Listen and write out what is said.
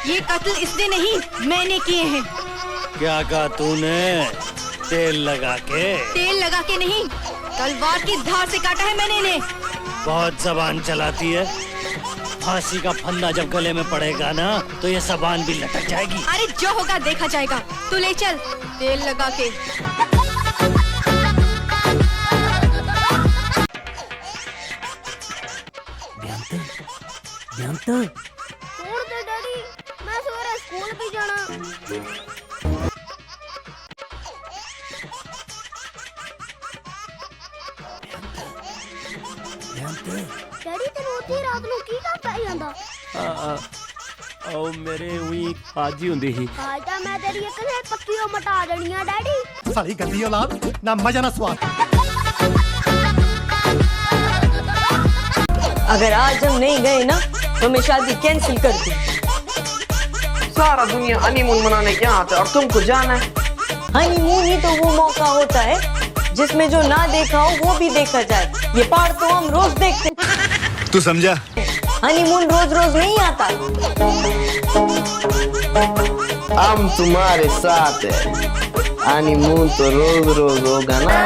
ये कत्ल इसने नहीं, मैंने किए हैं। क्या कहा तूने? तेल लगा के? तेल लगा के नहीं, तलवार की धार से काटा है मैंने इन्हें। बहुत जबान चलाती है। फांसी का फंदा जब गले में पड़ेगा ना तो ये जबान भी लटक जाएगी। अरे जो होगा देखा जाएगा। तू ले चल तेल लगा के। छोड़ दे डैडी, मैं सवेरे स्कूल भी जाना। डैडी तेनू ਉੱਥੇ ਰਾਤ ਨੂੰ ਕੀ ਕੰਮ ਪੈ ਜਾਂਦਾ? ਉਹ ਮੇਰੇ ਉਹੀ ਹਾਜੀ ਹੁੰਦੀ ਸੀ। ਅੱਜ ਤਾਂ ਮੈਂ ਤੇਰੀ ਇੱਕ ਨੇ ਪੱਕੀ ਉਹ ਮਟਾ ਦੇਣੀ ਆ ਡੈਡੀ। साली गंदी औलाद, ना मजा ना स्वाद। अगर आज हम नहीं गए ना तो मैं शादी कैंसिल कर दूँ। सारा दुनिया हनीमून मनाने के यहाँ आते और तुमको जाना है। हनीमून ही तो वो मौका होता है जिसमें जो ना देखा हो वो भी देखा जाए। ये पहाड़ तो हम रोज देखते हैं। तू समझा? हनीमून रोज रोज नहीं आता। हम तुम्हारे साथ है, हनीमून तो रोज रोज होगा ना।